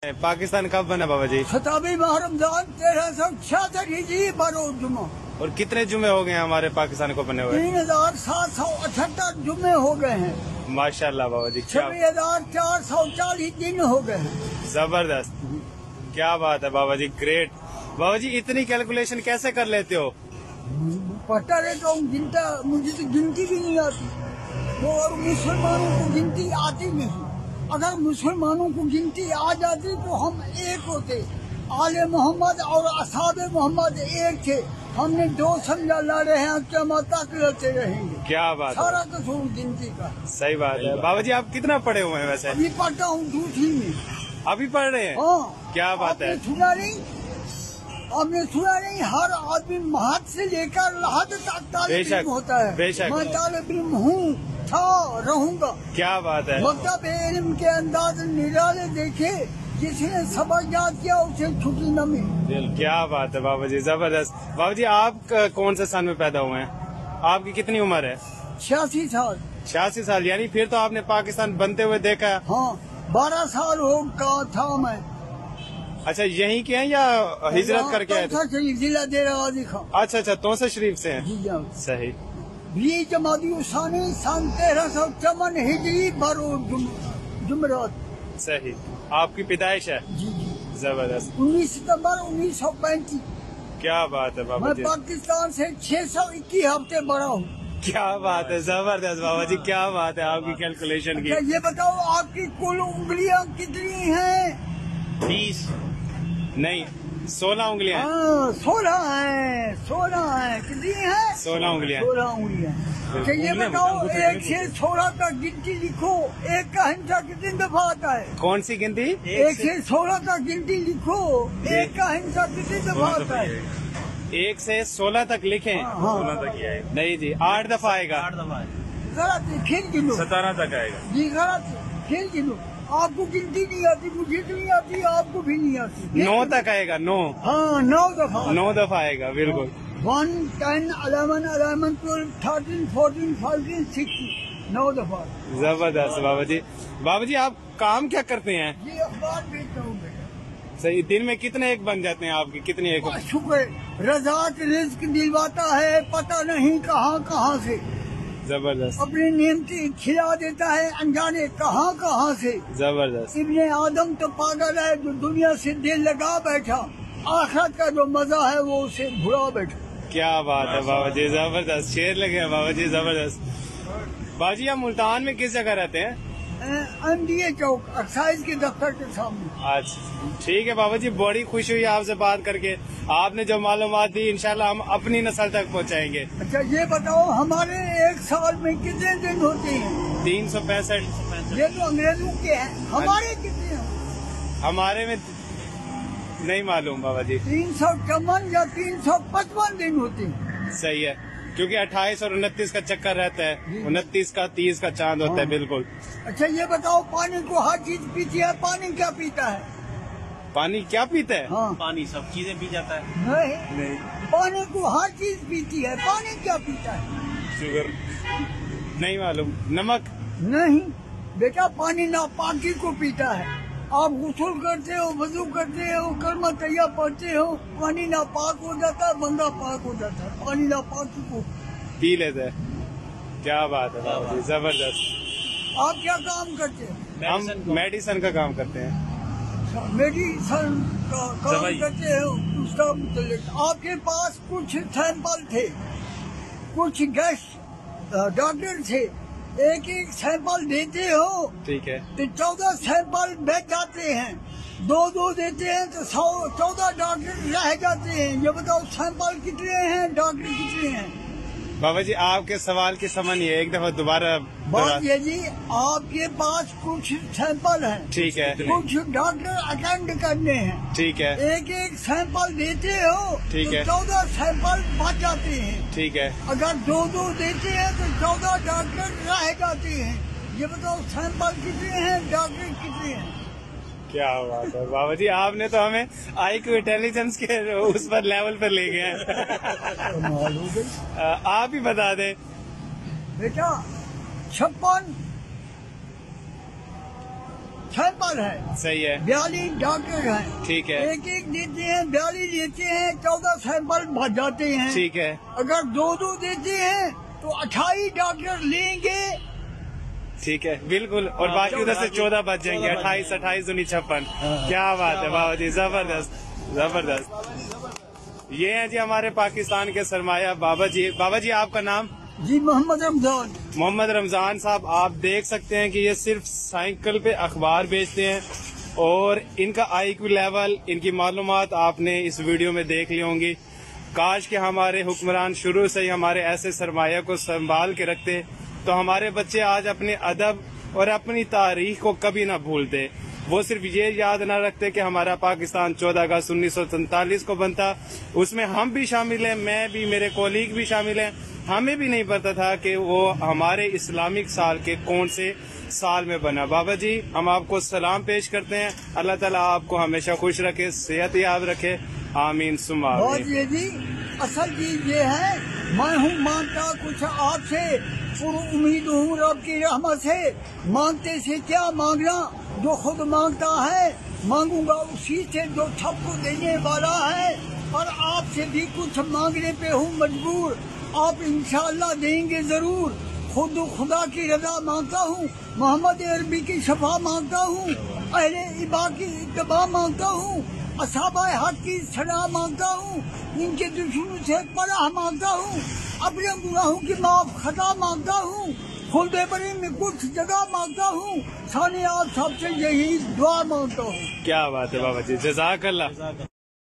पाकिस्तान कब बना बाबा जी? 27 रमजान 1366 हिजरी बरोज जुमा। और कितने जुमे हो गए हैं हमारे पाकिस्तान को बने हुए? 3778 जुमे हो गए हैं। माशाल्लाह बाबा जी, क्या 26,440 दिन हो गए हैं। जबरदस्त, क्या बात है बाबा जी, ग्रेट। बाबा जी इतनी कैलकुलेशन कैसे कर लेते हो? पता रहता हूँ, गिनता मुझे तो गिनती भी नहीं आती। वो और मुसलमानों को गिनती आती नहीं। अगर मुसलमानों को गिनती आ जाती तो हम एक होते। आले मोहम्मद और असहाबे मोहम्मद एक थे। हमने दो समझा ला रहे हैं, क़यामत तक लड़ते रहेंगे। क्या बात है, सारा कसूर गिनती का। सही बात है। बाबा जी आप कितना पढ़े हुए हैं वैसे? अभी पढ़ता हूँ दूसरी में। अभी पढ़ रहे हैं? हाँ, क्या बात है। आपने सुना नहीं, हर आदमी महत से लेकर लहद तक तालिब इल्म होता है। बेशक। मैं तालिब इल्म हूँ, था, रहूंगा। क्या बात है। मकतब इल्म के अंदाज निराले देखे, जिसने सबक याद किया उसे छुट्टी न मिली। क्या बात है बाबा जी, जबरदस्त। बाबा जी आप कौन से सन में पैदा हुए हैं? आपकी कितनी उम्र है? 86 साल। 86 साल, यानी फिर तो आपने पाकिस्तान बनते हुए देखा है। हाँ, 12 साल हो का था मैं। अच्छा, यहीं के हैं या हिजरत करके आए थे? जिला देरा गाजी खां। अच्छा अच्छा, तौसा शरीफ से हैं। जी हाँ। सही। 20 जमादी उसानी सन 1354 हिजरी बरोज जुमरात। सही, आपकी पैदाइश है। जी जी। जबरदस्त। 19 सितम्बर 1935। क्या बात है बाबा मैं जी, पाकिस्तान से 621 हफ्ते बड़ा हूँ। क्या बात है, जबरदस्त बाबा जी, क्या बात है आपकी कैलकुलेशन अच्छा, की। ये बताओ आपकी कुल उंगलियां कितनी हैं? 20 नहीं, 16 उंगलियां हैं। हाँ, 16 है। 16 है, कितनी है? 16 उंगलियां। 16 उंगलियां। अच्छा, ये बताओ 1 से 16 तक गिनती लिखो। 1 का हिंसा कितनी दफा आता है? कौन सी गिनती? 1 से 16 तक गिनती लिखो। 1 का हिंसा कितनी दफा आता है? 1 से 16 तक लिखें। हाँ। 16 तक ही आएगा। नहीं जी, 8 दफा आएगा। गलत है, खेल गिनो। 17 तक आएगा जी गलत है, खेल गिनो। आपको गिनती नहीं आती, मुझे तो नहीं आती, आपको भी नहीं आती। 9 तक आएगा। 9 हाँ, 9 दफा। 9 दफा आएगा, बिल्कुल। 1, 10, 11, 11, 12, 13, 14, 15, 16, 9 दफा। जबरदस्त बाबा जी। बाबा जी आप काम क्या करते हैं? ये अखबार बेचता हूँ बेटा। सही, दिन में कितने एक बन जाते हैं आपकी? कितनी एक? शुक्र, रज़ाक रिज़्क दिलवाता है, पता नहीं कहाँ कहाँ से। जबरदस्त। अपनी नियमती खिला देता है, अनजाने कहाँ कहाँ से। जबरदस्त। इब्ने आदम तो पागल है जो दुनिया से दिल लगा बैठा, आखिरत का जो मजा है वो उसे भुला बैठा। क्या बात है बाबा जी, जबरदस्त, शेर लगे हैं बाबा जी, जबरदस्त। बाबा जी आप मुल्तान में किस जगह रहते हैं? MDA चौक, एक्साइज के दफ्तर के सामने। अच्छा ठीक है बाबा जी, बड़ी खुशी हुई आपसे बात करके। आपने जो मालूमात दी इंशाल्लाह हम अपनी नस्ल तक पहुंचाएंगे। अच्छा, ये बताओ हमारे एक साल में कितने दिन होते हैं? 365। ये तो अंग्रेजों के हैं, हमारे कितने हैं? हमारे में नहीं मालूम बाबा जी। 354 या 355 दिन होते हैं। सही है, क्योंकि 28 और 29 का चक्कर रहता है, 29 का 30 का चांद होता है। बिल्कुल। अच्छा, ये बताओ पानी को हर चीज पीती है, पानी क्या पीता है? पानी क्या पीता है? हाँ। पानी सब चीजें पी जाता है। नहीं, पानी को हर चीज पीती है, पानी क्या पीता है? शुगर नहीं मालूम। नमक नहीं बेटा, पानी नापाकी को पीता है। आप गुस्ल करते हो, वजू करते हो, कलमा तैया पढ़ते हो, पानी नापाक हो जाता है, बंदा पाक हो जाता है। पानी नापाकी को पी लेते हैं। क्या बात है बाबा जी, जबरदस्त। आप क्या काम करते हो? हम मेडिसिन का काम करते हैं। मेडिसिन का काम दवाई। करते हो, उसका मुतल्लिक आपके पास कुछ सैंपल थे, कुछ गेस्ट डॉक्टर थे, एक एक सैंपल देते हो ठीक है। तो 14 सैंपल बेच जाते हैं। 2 देते हैं तो 14 डॉक्टर रह जाते हैं। ये बताओ सैंपल कितने हैं, डॉक्टर कितने हैं? बाबा जी आपके सवाल की समझ नहीं है, एक दफा दोबारा बात ये जी, आपके पास कुछ सैंपल हैं, ठीक है। कुछ डॉक्टर अटेंड करने हैं, ठीक है। एक एक सैंपल देते हो ठीक तो है। 14 सैंपल बच जाते हैं। ठीक है। अगर 2 देते हैं तो 14 डॉक्टर रह जाते हैं। ये बताओ सैंपल कितने हैं, डॉक्टर कितने हैं? क्या बात है बाबा जी, आपने तो हमें IQ इंटेलिजेंस के उस पर लेवल पर ले गए हैं। आप ही बता दें बेटा। 56 सैंपल है, सही है, 42 डॉक्टर हैं, ठीक है, एक देते हैं, 42 देते हैं, 14 सैंपल भर जाते हैं। ठीक है, अगर 2 देते हैं तो 28 डॉक्टर लेंगे। ठीक है, बिल्कुल। और बाकी उधर से 14 बच जाएंगे, 28 28 दूनी 56। क्या बात है बाबा जी, जबरदस्त जबरदस्त। ये है जी हमारे पाकिस्तान के सरमाया बाबा जी। बाबा जी आपका नाम? जी मोहम्मद रमजान। मोहम्मद रमजान साहब, आप देख सकते हैं कि ये सिर्फ साइकिल पे अखबार बेचते हैं और इनका IQ लेवल, इनकी मालूमात आपने इस वीडियो में देख ली होंगी। काश कि हमारे हुक्मरान शुरू से ही हमारे ऐसे सरमाया को संभाल के रखते तो हमारे बच्चे आज अपने अदब और अपनी तारीख को कभी ना भूलते। वो सिर्फ ये याद ना रखते कि हमारा पाकिस्तान 14 अगस्त 1947 को बनता, उसमें हम भी शामिल हैं, मैं भी, मेरे कोलीग भी शामिल हैं। हमें भी नहीं पता था कि वो हमारे इस्लामिक साल के कौन से साल में बना। बाबा जी हम आपको सलाम पेश करते हैं, अल्लाह ताला आपको हमेशा खुश रखे, सेहत याब रखे, आमीन सुम्मा बहुत आमीन। ये जी असल चीज ये है, मैं हूँ मांगता कुछ आपसे, उम्मीद हूँ रब की रहमत से। मांगते से क्या मांगना, जो खुद मांगता है मांगूंगा उसी से जो सबको देने वाला है। और आपसे भी कुछ मांगने पे हूँ मजबूर, आप इंशाअल्लाह देंगे जरूर। खुद खुदा की रजा मांगता हूँ, मोहम्मद अरबी की शफा मांगता हूँ, अहले इबा की इत्तबा मांगता हूँ, असहाबा हक की सलाह मांगता हूँ, इनके दुश्मनों से पनाह मांगता हूँ, अपने गुनाहों की माफ खता मांगता हूँ, खुलदे बरी में कुछ जगह मांगता हूँ। साने आप सबसे यही दुआ मांगता हूँ। क्या बात है बाबा जी, जज़ाकल्लाह।